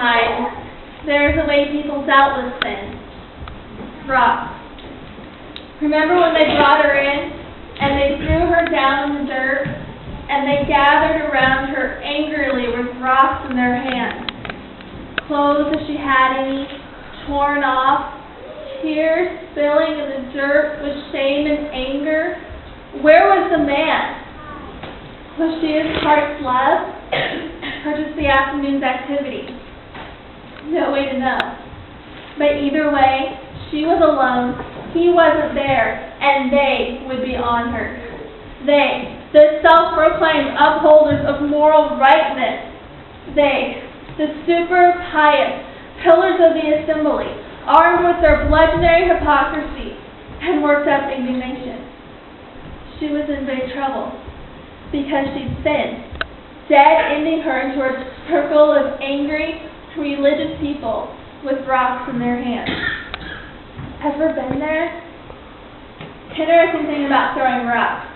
time, there's a way people doubtless sin. Rock. Remember when they brought her in, and they threw her down in the dirt, and they gathered around her angrily with rocks in their hands. Clothes, if she had any, torn off, tears spilling in the dirt with shame and anger. Where was the man? Was she his heart's love, or just the afternoon's activity? No way to know. But either way, she was alone, he wasn't there, and they would be on her. They, the self-proclaimed upholders of moral rightness. They, the super pious pillars of the assembly, armed with their bludgeoning hypocrisy and worked-up indignation. She was in big trouble because she'd sinned, dead ending her into a circle of angry, religious people with rocks in their hands. Ever been there? Interesting thing about throwing rocks,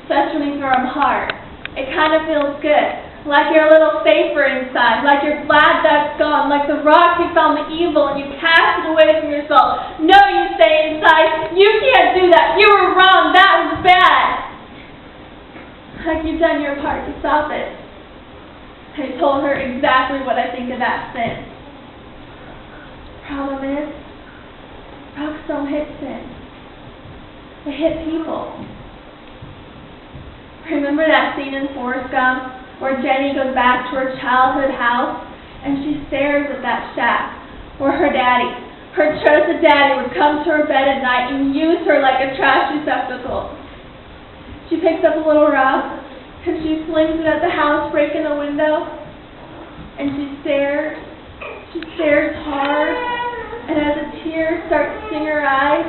especially when you throw them hard. It kind of feels good, like you're a little safer inside, like you're glad that's gone, like the rock you found the evil and you cast it away from yourself. No, you say inside, you can't do that. You were wrong. That was bad. Like you've done your part to stop it. I told her exactly what I think of that sin. Problem is, rocks don't hit sin. They hit people. Remember that scene in Forrest Gump where Jenny goes back to her childhood house and she stares at that shack where her daddy, her trusted daddy, would come to her bed at night and use her like a trash receptacle. She picks up a little rock and she flings it at the house, breaking a window, and she stares hard, and as a tear starts to sting her eyes,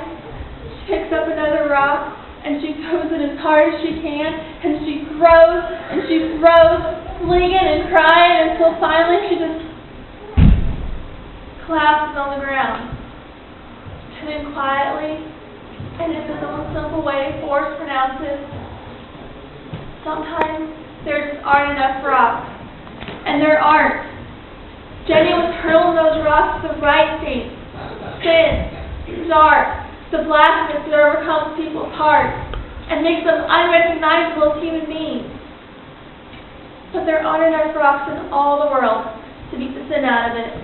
she picks up another rock and she throws it as hard as she can, and she throws, flinging and crying until finally she just collapses on the ground. And then quietly, and in this own simple way, Forrest pronounces, sometimes there just aren't enough rocks. And there aren't. Jenny was hurling those rocks at the right thing. Sin, dark, the blackness that overcomes people's hearts and makes them unrecognizable as human beings. But there aren't enough rocks in all the world to beat the sin out of it.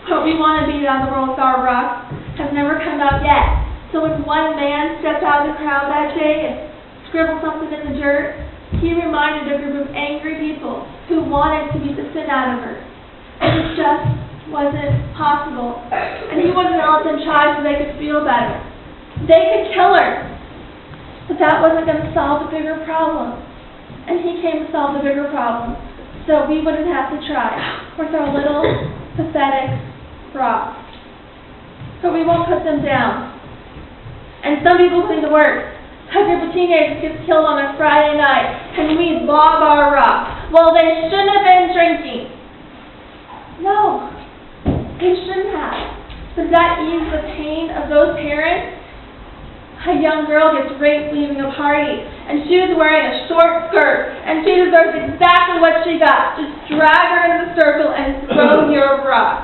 What we want to beat out of the world with our rocks has never come out yet. So when one man stepped out of the crowd that day and scribbled something in the dirt, he reminded a group of angry people who wanted to beat the sin out of her. And it just wasn't possible. And he wasn't going to let them try so they could feel better. They could kill her. But that wasn't going to solve the bigger problem. And he came to solve the bigger problem. So we wouldn't have to try with our little, pathetic rocks. But we won't put them down. And some people say the worst. A group of teenagers gets killed on a Friday night, and we lob our rock. Well, they shouldn't have been drinking. No, they shouldn't have. Does that ease the pain of those parents? A young girl gets raped leaving a party, and she was wearing a short skirt, and she deserves exactly what she got. Just drag her into the circle and throw your rock.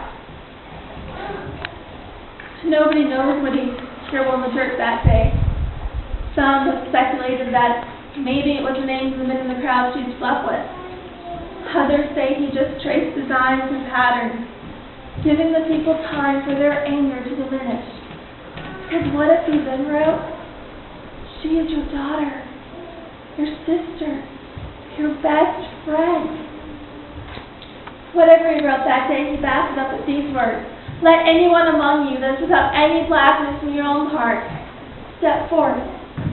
Nobody knows what he scribbled in the dirt that day. Some have speculated that maybe it was the names of the men in the crowd she'd slept with. Others say he just traced designs and patterns, giving the people time for their anger to diminish. And what if he then wrote, "She is your daughter, your sister, your best friend"? Whatever he wrote that day, he backed it up with these words: "Let anyone among you that is without any blackness in your own heart step forth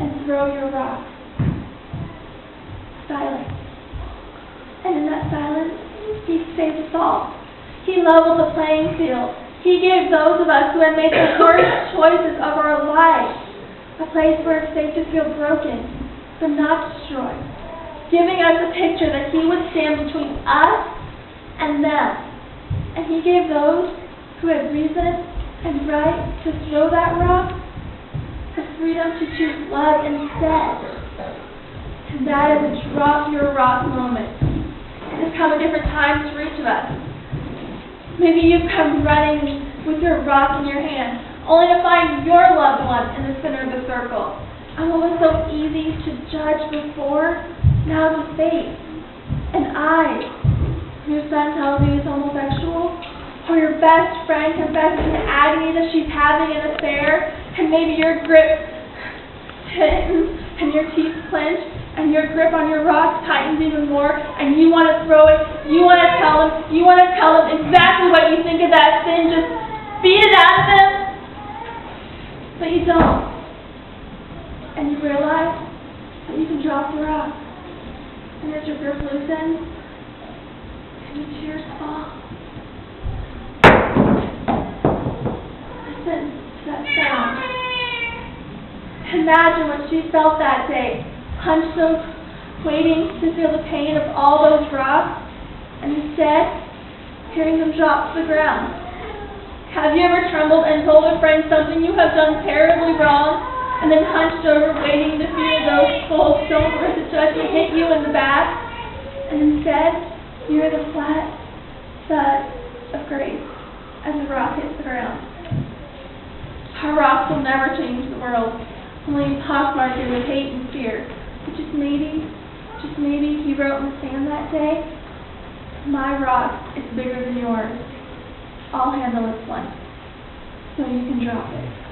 and throw your rock." Silence. And in that silence, he saved us all. He leveled the playing field. He gave those of us who had made the worst choices of our lives a place where it's safe to feel broken, but not destroyed, giving us a picture that he would stand between us and them. And he gave those who had reason and right to throw that rock the freedom to choose love instead. And that is a drop your rock moment. It has come at different times for each of us. Maybe you come running with your rock in your hand, only to find your loved one in the center of the circle. And what was so easy to judge before, now to face. And your son tells you he's homosexual, or your best friend confesses in agony that she's having an affair, and maybe your grip tightens and your teeth clench, and your grip on your rock tightens even more, and you want to throw it, you want to tell him exactly what you think of that sin, just beat it out of him, but you don't. And you realize that you can drop the rock, and as your grip loosens, and your tears fall. Listen to that sound. Imagine what she felt that day, punch-soaked, waiting to feel the pain of all those rocks, and instead, hearing them drop to the ground. Have you ever trembled and told a friend something you have done terribly wrong, and then hunched over waiting to feel those cold stones where the judgment hit you in the back, and instead, you hear the flat thud of grace as the rock hits the ground? Our rocks will never change the world, only pockmarked it with hate and fear. But just maybe, he wrote in the sand that day, my rock is bigger than yours. I'll handle it once, so you can drop it.